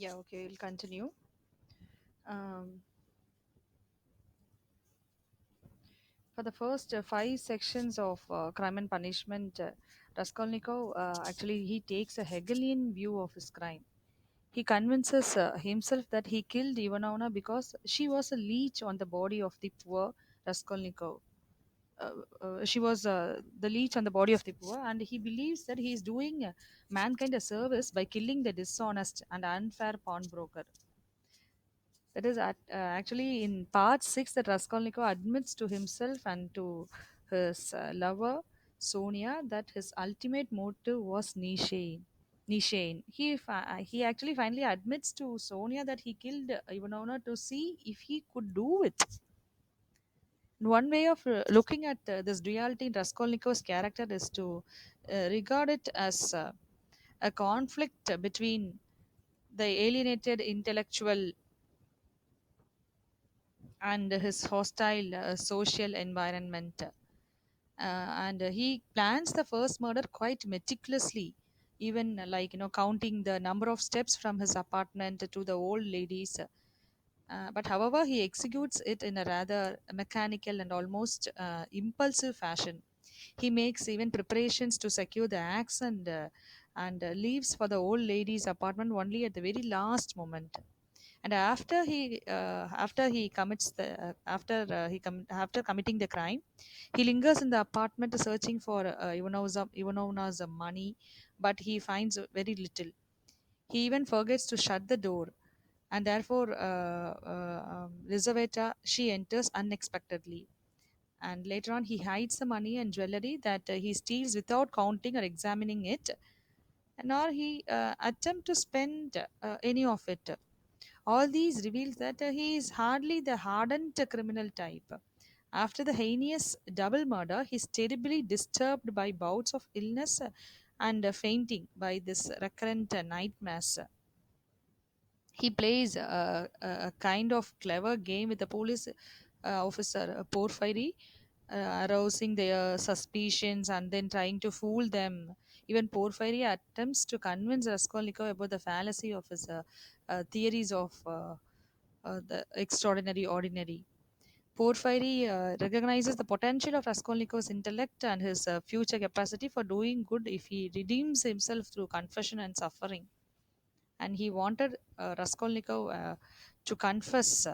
Yeah, okay, we'll continue. Um, for the first five sections of Crime and Punishment, Raskolnikov actually he takes a Hegelian view of his crime. He convinces himself that he killed Ivanovna because she was a leech on the body of the poor Raskolnikov. She was the leech on the body of the poor, and he believes that he is doing mankind a service by killing the dishonest and unfair pawnbroker. That is actually in part 6 that Raskolnikov admits to himself and to his lover Sonia that his ultimate motive was Nishane. He actually finally admits to Sonia that he killed Ivanovna to see if he could do it. One way of looking at this duality in Raskolnikov's character is to regard it as a conflict between the alienated intellectual and his hostile social environment. And He plans the first murder quite meticulously, even counting the number of steps from his apartment to the old lady's. But however, he executes it in a rather mechanical and almost impulsive fashion. He makes even preparations to secure the axe and leaves for the old lady's apartment only at the very last moment. And after he commits the after committing the crime, he lingers in the apartment searching for Ivanovna's money, but he finds very little. He even forgets to shut the door, and therefore Lizaveta she enters unexpectedly. And later on he hides the money and jewelry that he steals without counting or examining it, nor he attempt to spend any of it. All these reveals that he is hardly the hardened criminal type. After the heinous double murder, he is terribly disturbed by bouts of illness and fainting by this recurrent nightmares. He plays a kind of clever game with the police officer Porphyry, arousing their suspicions and then trying to fool them. Even Porphyry attempts to convince Raskolnikov about the fallacy of his theories of the extraordinary ordinary. Porphyry recognizes the potential of Raskolnikov's intellect and his future capacity for doing good if he redeems himself through confession and suffering. And he wanted Raskolnikov to confess,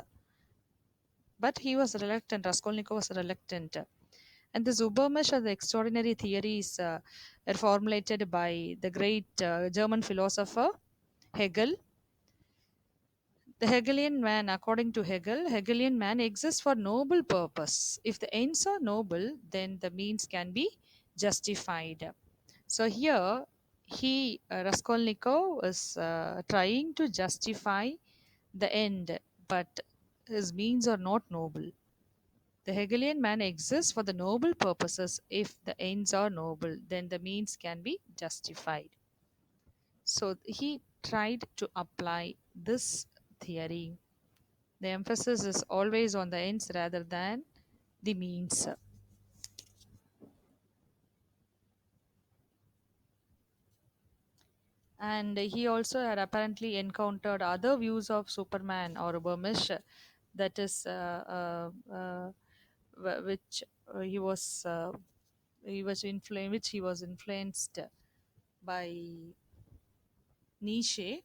but he was reluctant. Raskolnikov was reluctant. And the Zubermesh or the extraordinary theories are formulated by the great German philosopher Hegel. The Hegelian man, according to Hegel, Hegelian man exists for noble purpose. If the ends are noble, then the means can be justified. So here, Raskolnikov is trying to justify the end, but his means are not noble. The Hegelian man exists for the noble purposes. If the ends are noble, then the means can be justified. So he tried to apply this theory. The emphasis is always on the ends rather than the means. And he also had apparently encountered other views of Superman or Burmish, that is, which he was influenced by Nietzsche.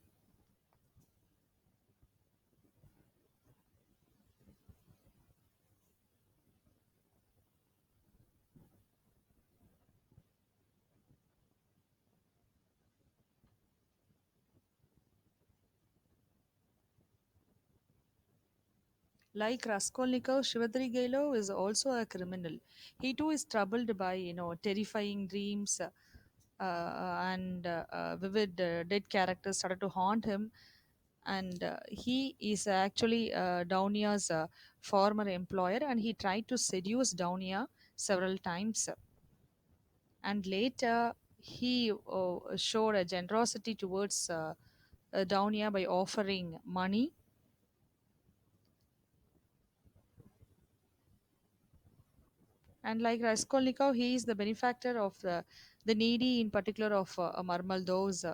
Like Raskolnikov, Shivadrigailov is also a criminal. He too is troubled by terrifying dreams, and vivid dead characters started to haunt him. And he is actually Daunia's former employer, and he tried to seduce Daunia several times. And later, he showed a generosity towards Daunia by offering money. And like Raskolnikov, he is the benefactor of the needy, in particular of Marmaldos.